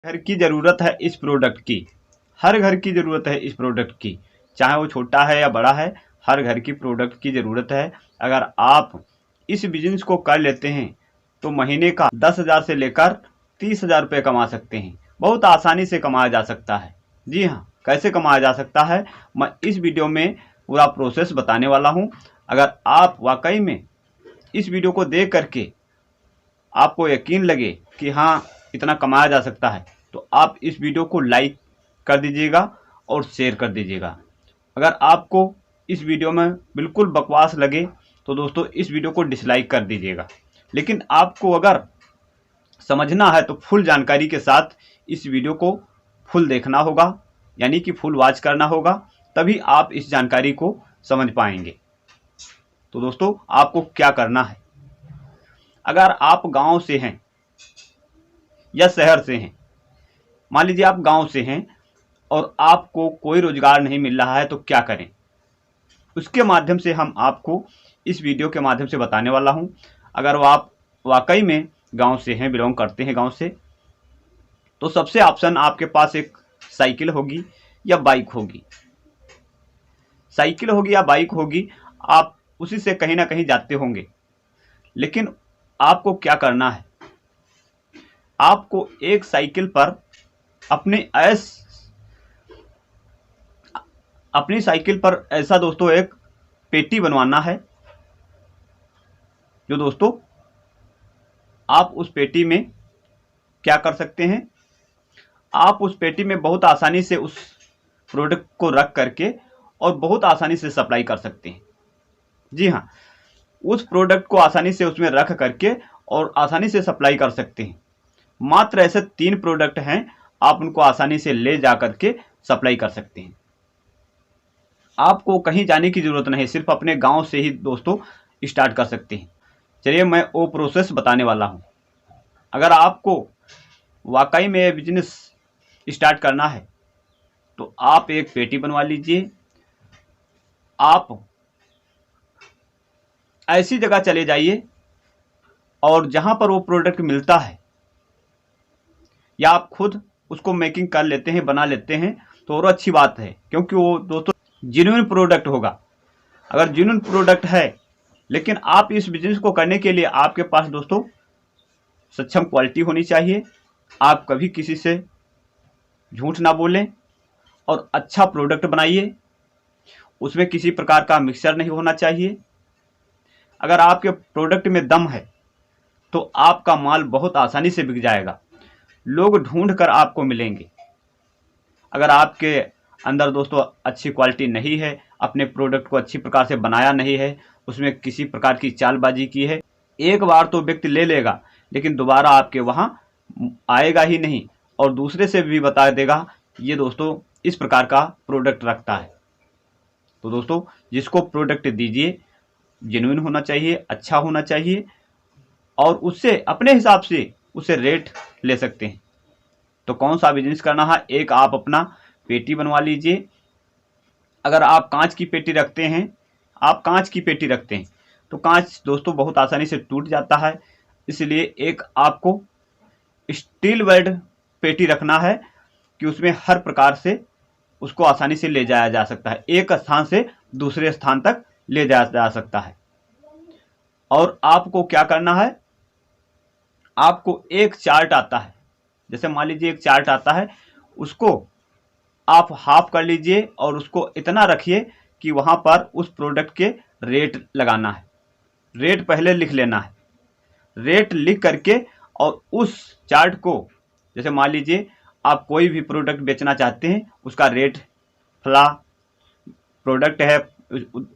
घर की ज़रूरत है इस प्रोडक्ट की। हर घर की ज़रूरत है इस प्रोडक्ट की, चाहे वो छोटा है या बड़ा है, हर घर की प्रोडक्ट की ज़रूरत है। अगर आप इस बिज़नेस को कर लेते हैं तो महीने का 10,000 से लेकर 30,000 रुपये कमा सकते हैं। बहुत आसानी से कमाया जा सकता है। जी हाँ, कैसे कमाया जा सकता है मैं इस वीडियो में पूरा प्रोसेस बताने वाला हूँ। अगर आप वाकई में इस वीडियो को देख करके आपको यकीन लगे कि हाँ इतना कमाया जा सकता है, तो आप इस वीडियो को लाइक कर दीजिएगा और शेयर कर दीजिएगा। अगर आपको इस वीडियो में बिल्कुल बकवास लगे तो दोस्तों इस वीडियो को डिसलाइक कर दीजिएगा। लेकिन आपको अगर समझना है तो फुल जानकारी के साथ इस वीडियो को फुल देखना होगा, यानी कि फुल वॉच करना होगा, तभी आप इस जानकारी को समझ पाएंगे। तो दोस्तों आपको क्या करना है, अगर आप गांव से हैं या शहर से हैं, मान लीजिए आप गांव से हैं और आपको कोई रोजगार नहीं मिल रहा है तो क्या करें, उसके माध्यम से हम आपको इस वीडियो के माध्यम से बताने वाला हूं। अगर वो आप वाकई में गांव से हैं, बिलोंग करते हैं गांव से, तो सबसे ऑप्शन आपके पास एक साइकिल होगी या बाइक होगी। साइकिल होगी या बाइक होगी, आप उसी से कहीं ना कहीं जाते होंगे। लेकिन आपको क्या करना है, आपको एक साइकिल पर अपनी साइकिल पर ऐसा दोस्तों एक पेटी बनवाना है, जो दोस्तों आप उस पेटी में क्या कर सकते हैं, आप उस पेटी में बहुत आसानी से उस प्रोडक्ट को रख करके और बहुत आसानी से सप्लाई कर सकते हैं। जी हाँ, उस प्रोडक्ट को आसानी से उसमें रख करके और आसानी से सप्लाई कर सकते हैं। मात्र ऐसे 3 प्रोडक्ट हैं, आप उनको आसानी से ले जा करके सप्लाई कर सकते हैं। आपको कहीं जाने की ज़रूरत नहीं, सिर्फ अपने गांव से ही दोस्तों स्टार्ट कर सकते हैं। चलिए मैं वो प्रोसेस बताने वाला हूं। अगर आपको वाकई में ये बिजनेस स्टार्ट करना है तो आप एक पेटी बनवा लीजिए। आप ऐसी जगह चले जाइए और जहां पर वो प्रोडक्ट मिलता है, या आप खुद उसको मेकिंग कर लेते हैं, बना लेते हैं, तो और अच्छी बात है, क्योंकि वो दोस्तों जेन्युइन प्रोडक्ट होगा। अगर जेन्युइन प्रोडक्ट है, लेकिन आप इस बिजनेस को करने के लिए आपके पास दोस्तों सक्षम क्वालिटी होनी चाहिए। आप कभी किसी से झूठ ना बोलें और अच्छा प्रोडक्ट बनाइए। उसमें किसी प्रकार का मिक्सचर नहीं होना चाहिए। अगर आपके प्रोडक्ट में दम है तो आपका माल बहुत आसानी से बिक जाएगा, लोग ढूंढ कर आपको मिलेंगे। अगर आपके अंदर दोस्तों अच्छी क्वालिटी नहीं है, अपने प्रोडक्ट को अच्छी प्रकार से बनाया नहीं है, उसमें किसी प्रकार की चालबाजी की है, एक बार तो व्यक्ति ले लेगा लेकिन दोबारा आपके वहाँ आएगा ही नहीं और दूसरे से भी बता देगा ये दोस्तों इस प्रकार का प्रोडक्ट रखता है। तो दोस्तों जिसको प्रोडक्ट दीजिए जेन्युइन होना चाहिए, अच्छा होना चाहिए, और उससे अपने हिसाब से उसे रेट ले सकते हैं। तो कौन सा बिजनेस करना है, एक आप अपना पेटी बनवा लीजिए। अगर आप कांच की पेटी रखते हैं, तो कांच दोस्तों बहुत आसानी से टूट जाता है, इसलिए एक आपको स्टील वेल्ड पेटी रखना है कि उसमें हर प्रकार से उसको आसानी से ले जाया जा सकता है, एक स्थान से दूसरे स्थान तक ले जाया जा सकता है। और आपको क्या करना है, आपको एक चार्ट आता है, जैसे मान लीजिए एक चार्ट आता है, उसको आप हाफ कर लीजिए और उसको इतना रखिए कि वहां पर उस प्रोडक्ट के रेट लगाना है। रेट पहले लिख लेना है। रेट लिख करके और उस चार्ट को, जैसे मान लीजिए आप कोई भी प्रोडक्ट बेचना चाहते हैं, उसका रेट फला प्रोडक्ट है,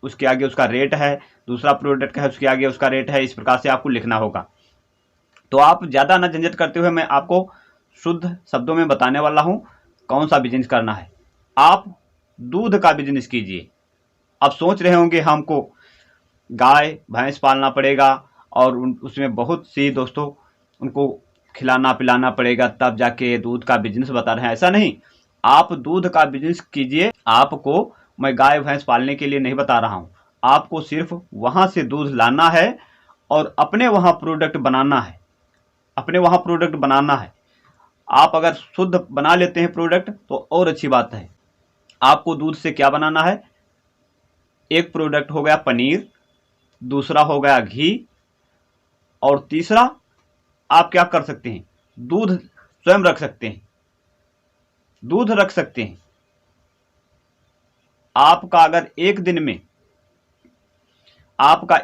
उसके आगे उसका रेट है, दूसरा प्रोडक्ट है उसके आगे उसका रेट है, इस प्रकार से आपको लिखना होगा। तो आप ज़्यादा ना झंझट करते हुए मैं आपको शुद्ध शब्दों में बताने वाला हूँ कौन सा बिजनेस करना है। आप दूध का बिजनेस कीजिए। आप सोच रहे होंगे हमको गाय भैंस पालना पड़ेगा और उसमें बहुत सी दोस्तों उनको खिलाना पिलाना पड़ेगा, तब जाके दूध का बिजनेस बता रहे हैं। ऐसा नहीं, आप दूध का बिजनेस कीजिए। आपको मैं गाय भैंस पालने के लिए नहीं बता रहा हूँ, आपको सिर्फ वहाँ से दूध लाना है और अपने वहाँ प्रोडक्ट बनाना है, आप अगर शुद्ध बना लेते हैं प्रोडक्ट तो और अच्छी बात है। आपको दूध से क्या बनाना है, एक प्रोडक्ट हो गया पनीर, दूसरा हो गया घी, और तीसरा आप क्या कर सकते हैं, दूध स्वयं रख सकते हैं, दूध रख सकते हैं। आपका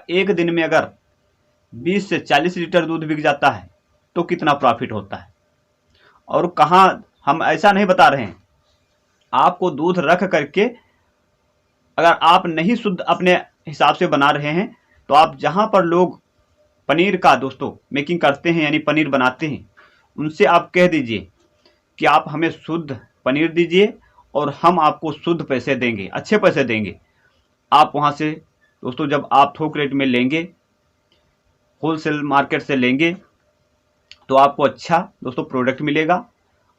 एक दिन में अगर 20 से 40 लीटर दूध बिक जाता है तो कितना प्रॉफिट होता है। और कहाँ, हम ऐसा नहीं बता रहे हैं, आपको दूध रख करके अगर आप नहीं शुद्ध अपने हिसाब से बना रहे हैं तो आप जहां पर लोग पनीर का दोस्तों मेकिंग करते हैं यानी पनीर बनाते हैं, उनसे आप कह दीजिए कि आप हमें शुद्ध पनीर दीजिए और हम आपको शुद्ध पैसे देंगे, अच्छे पैसे देंगे। आप वहां से दोस्तों जब आप थोक रेट में लेंगे, होलसेल मार्केट से लेंगे, तो आपको अच्छा दोस्तों प्रोडक्ट मिलेगा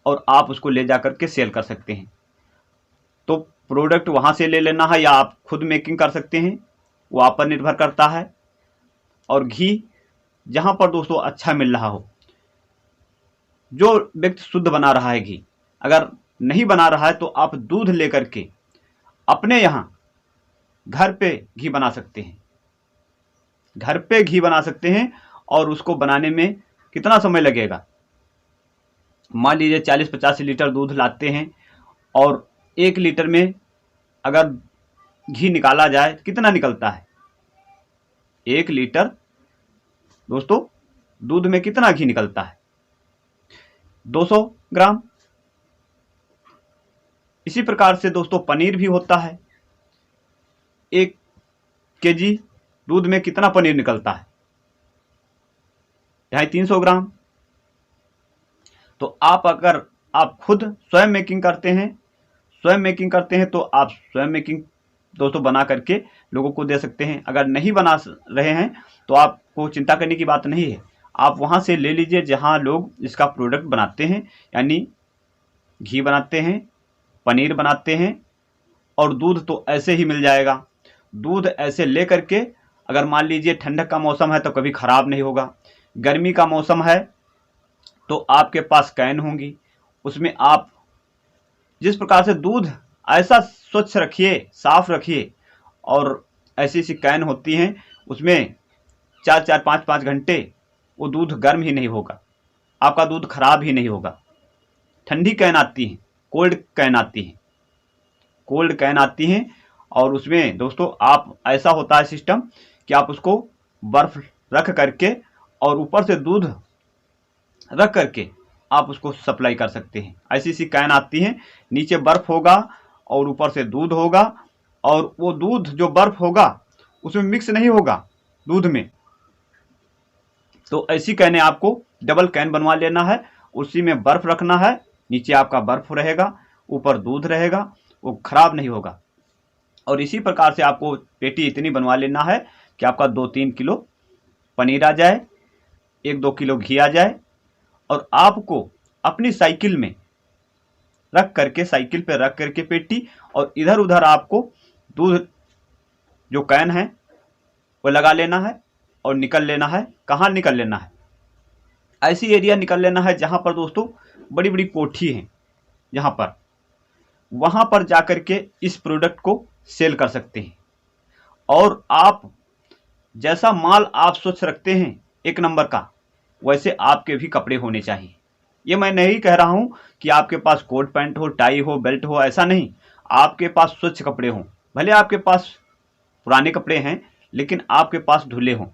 और आप उसको ले जा करके सेल कर सकते हैं। तो प्रोडक्ट वहां से ले लेना है या आप खुद मेकिंग कर सकते हैं, वो आप पर निर्भर करता है। और घी जहां पर दोस्तों अच्छा मिल रहा हो, जो व्यक्ति शुद्ध बना रहा है घी, अगर नहीं बना रहा है तो आप दूध लेकर के अपने यहां घर पे घी बना सकते हैं, घर पे घी बना सकते हैं। और उसको बनाने में कितना समय लगेगा, मान लीजिए 40-50 लीटर दूध लाते हैं और 1 लीटर में अगर घी निकाला जाए कितना निकलता है, 1 लीटर दोस्तों दूध में कितना घी निकलता है, 200 ग्राम। इसी प्रकार से दोस्तों पनीर भी होता है, 1 केजी दूध में कितना पनीर निकलता है, 250-300 ग्राम। तो अगर आप खुद स्वयं मेकिंग करते हैं तो आप स्वयं मेकिंग दोस्तों बना करके लोगों को दे सकते हैं। अगर नहीं बना रहे हैं तो आपको चिंता करने की बात नहीं है, आप वहां से ले लीजिए जहां लोग इसका प्रोडक्ट बनाते हैं, यानी घी बनाते हैं, पनीर बनाते हैं। और दूध तो ऐसे ही मिल जाएगा, दूध ऐसे ले करके, अगर मान लीजिए ठंडक का मौसम है तो कभी खराब नहीं होगा, गर्मी का मौसम है तो आपके पास कैन होंगी, उसमें आप जिस प्रकार से दूध ऐसा स्वच्छ रखिए, साफ रखिए। और ऐसी सी कैन होती हैं, उसमें 4-4, 5-5 घंटे वो दूध गर्म ही नहीं होगा, आपका दूध खराब ही नहीं होगा। ठंडी कैन आती है, कोल्ड कैन आती हैं, और उसमें दोस्तों आप ऐसा होता है सिस्टम कि आप उसको बर्फ रख करके और ऊपर से दूध रख करके आप उसको सप्लाई कर सकते हैं। ऐसी सी कैन आती हैं, नीचे बर्फ होगा और ऊपर से दूध होगा, और वो दूध जो बर्फ होगा उसमें मिक्स नहीं होगा दूध में। तो ऐसी कैनें आपको डबल कैन बनवा लेना है, उसी में बर्फ रखना है, नीचे आपका बर्फ रहेगा, ऊपर दूध रहेगा, वो खराब नहीं होगा। और इसी प्रकार से आपको पेटी इतनी बनवा लेना है कि आपका 2-3 किलो पनीर आ जाए, 1-2 किलो घी आ जाए, और आपको अपनी साइकिल पे रख करके पेटी, और इधर उधर आपको दूध जो कैन है वो लगा लेना है और निकल लेना है। कहाँ निकल लेना है, ऐसी एरिया निकल लेना है जहां पर दोस्तों बड़ी बड़ी कोठी हैं, वहां पर जाकर के इस प्रोडक्ट को सेल कर सकते हैं। और आप जैसा माल आप स्वच्छ रखते हैं 1 नंबर का, वैसे आपके भी कपड़े होने चाहिए। ये मैं नहीं कह रहा हूं कि आपके पास कोट पैंट हो, टाई हो, बेल्ट हो, ऐसा नहीं। आपके पास स्वच्छ कपड़े हों, भले आपके पास पुराने कपड़े हैं लेकिन आपके पास धुले हों।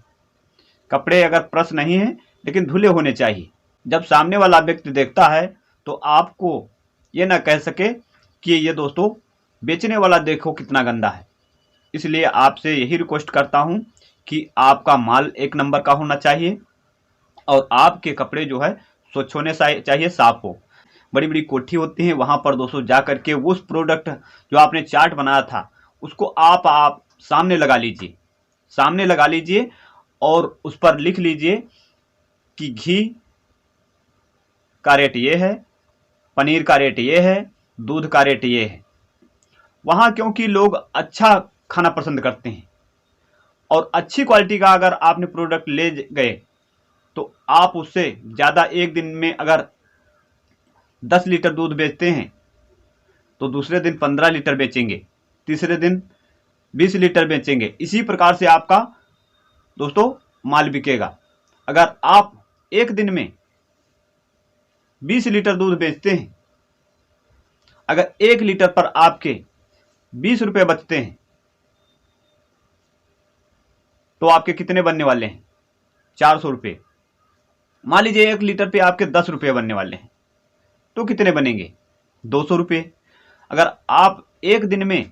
कपड़े अगर प्रेस नहीं है लेकिन धुले होने चाहिए। जब सामने वाला व्यक्ति देखता है तो आपको ये ना कह सके कि ये दोस्तों बेचने वाला देखो कितना गंदा है। इसलिए आपसे यही रिक्वेस्ट करता हूं कि आपका माल 1 नंबर का होना चाहिए और आपके कपड़े जो है स्वच्छ होने चाहिए, साफ हो। बड़ी बड़ी कोठी होती हैं, वहां पर दोस्तों जा करके उस प्रोडक्ट जो आपने चार्ट बनाया था उसको आप सामने लगा लीजिए और उस पर लिख लीजिए कि घी का रेट ये है, पनीर का रेट ये है, दूध का रेट ये है। वहां क्योंकि लोग अच्छा खाना पसंद करते हैं और अच्छी क्वालिटी का अगर आपने प्रोडक्ट ले गए तो आप उससे ज़्यादा एक दिन में अगर 10 लीटर दूध बेचते हैं तो दूसरे दिन 15 लीटर बेचेंगे, तीसरे दिन 20 लीटर बेचेंगे। इसी प्रकार से आपका दोस्तों माल बिकेगा। अगर आप एक दिन में 20 लीटर दूध बेचते हैं, अगर 1 लीटर पर आपके 20 रुपए बचते हैं तो आपके कितने बनने वाले हैं? 400 रुपये। मान लीजिए 1 लीटर पे आपके 10 रुपये बनने वाले हैं तो कितने बनेंगे? 200 रुपये। अगर आप एक दिन में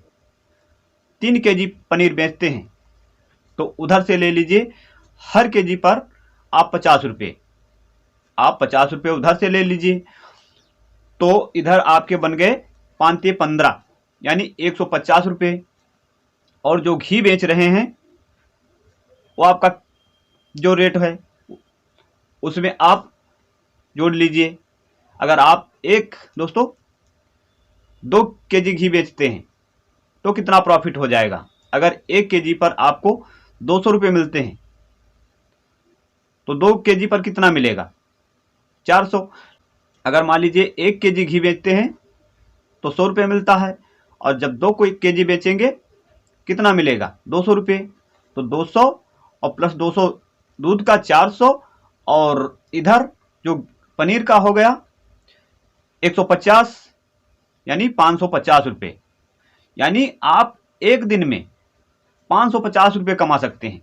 3 केजी पनीर बेचते हैं तो उधर से ले लीजिए हर केजी पर आप 50 रुपये, आप 50 रुपये उधर से ले लीजिए तो इधर आपके बन गए 5 × 15 यानी 150 रुपये। और जो घी बेच रहे हैं वो आपका जो रेट है उसमें आप जोड़ लीजिए। अगर आप दोस्तों 2 केजी घी बेचते हैं तो कितना प्रॉफिट हो जाएगा? अगर 1 केजी पर आपको 200 रुपये मिलते हैं तो 2 केजी पर कितना मिलेगा? 400। अगर मान लीजिए 1 केजी घी बेचते हैं तो 100 रुपये मिलता है, और जब 2 केजी बेचेंगे कितना मिलेगा? 200 रुपये। तो 200 और प्लस 200 दूध का 400, और इधर जो पनीर का हो गया 150 यानी 550 रुपये। यानी आप एक दिन में 550 रुपये कमा सकते हैं।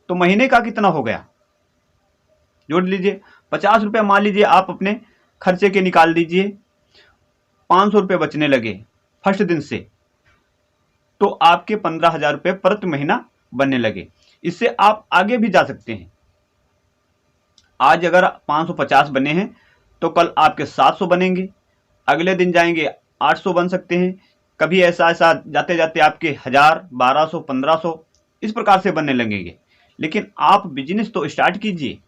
तो महीने का कितना हो गया? जोड़ लीजिए। 50 रुपये मान लीजिए आप अपने खर्चे के निकाल दीजिए, 500 रुपये बचने लगे फर्स्ट दिन से, तो आपके 15,000 रुपये प्रति महीना बनने लगे। इससे आप आगे भी जा सकते हैं। आज अगर 550 बने हैं तो कल आपके 700 बनेंगे, अगले दिन जाएंगे 800 बन सकते हैं, कभी ऐसा जाते जाते आपके 1000, 1200, 1500 इस प्रकार से बनने लगेंगे। लेकिन आप बिजनेस तो स्टार्ट कीजिए।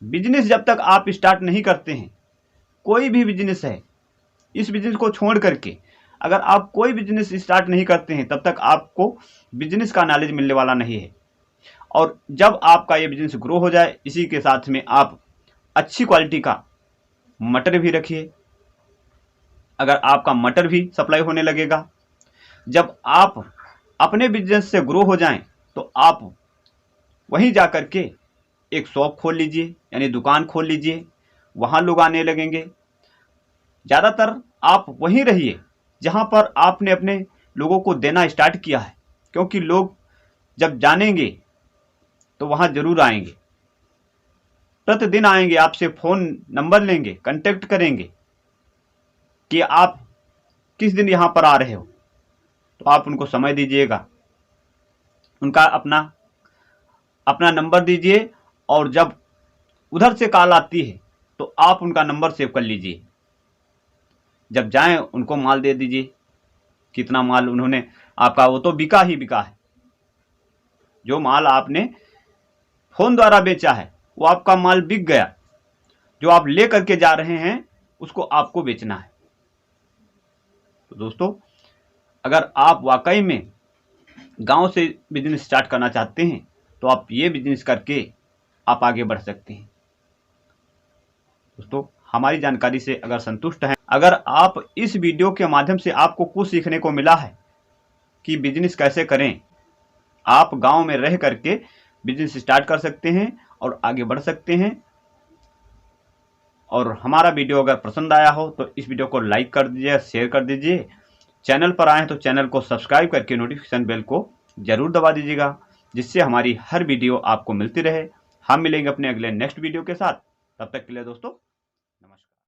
बिजनेस जब तक आप स्टार्ट नहीं करते हैं, कोई भी बिजनेस है, इस बिजनेस को छोड़ करके अगर आप कोई बिजनेस स्टार्ट नहीं करते हैं तब तक आपको बिजनेस का नॉलेज मिलने वाला नहीं है। और जब आपका ये बिजनेस ग्रो हो जाए, इसी के साथ में आप अच्छी क्वालिटी का मटर भी रखिए। अगर आपका मटर भी सप्लाई होने लगेगा, जब आप अपने बिजनेस से ग्रो हो जाएं तो आप वहीं जा कर के एक शॉप खोल लीजिए, यानी दुकान खोल लीजिए, वहाँ लोग आने लगेंगे। ज़्यादातर आप वहीं रहिए जहाँ पर आपने अपने लोगों को देना स्टार्ट किया है, क्योंकि लोग जब जानेंगे तो वहाँ ज़रूर आएंगे, प्रतिदिन आएंगे, आपसे फ़ोन नंबर लेंगे, कांटेक्ट करेंगे कि आप किस दिन यहाँ पर आ रहे हो। तो आप उनको समय दीजिएगा, उनका अपना नंबर दीजिए, और जब उधर से कॉल आती है तो आप उनका नंबर सेव कर लीजिए। जब जाएं उनको माल दे दीजिए। कितना माल उन्होंने आपका, वो तो बिका ही बिका है। जो माल आपने फ़ोन द्वारा बेचा है वो आपका माल बिक गया। जो आप ले करके जा रहे हैं उसको आपको बेचना है। तो दोस्तों, अगर आप वाकई में गांव से बिजनेस स्टार्ट करना चाहते हैं तो आप ये बिजनेस करके आप आगे बढ़ सकते हैं। दोस्तों, हमारी जानकारी से अगर संतुष्ट हैं, अगर आप इस वीडियो के माध्यम से आपको कुछ सीखने को मिला है कि बिजनेस कैसे करें, आप गांव में रह करके बिजनेस स्टार्ट कर सकते हैं और आगे बढ़ सकते हैं। और हमारा वीडियो अगर पसंद आया हो तो इस वीडियो को लाइक कर दीजिए, शेयर कर दीजिए। चैनल पर आए तो चैनल को सब्सक्राइब करके नोटिफिकेशन बेल को जरूर दबा दीजिएगा, जिससे हमारी हर वीडियो आपको मिलती रहे। हम मिलेंगे अपने अगले नेक्स्ट वीडियो के साथ। तब तक के लिए दोस्तों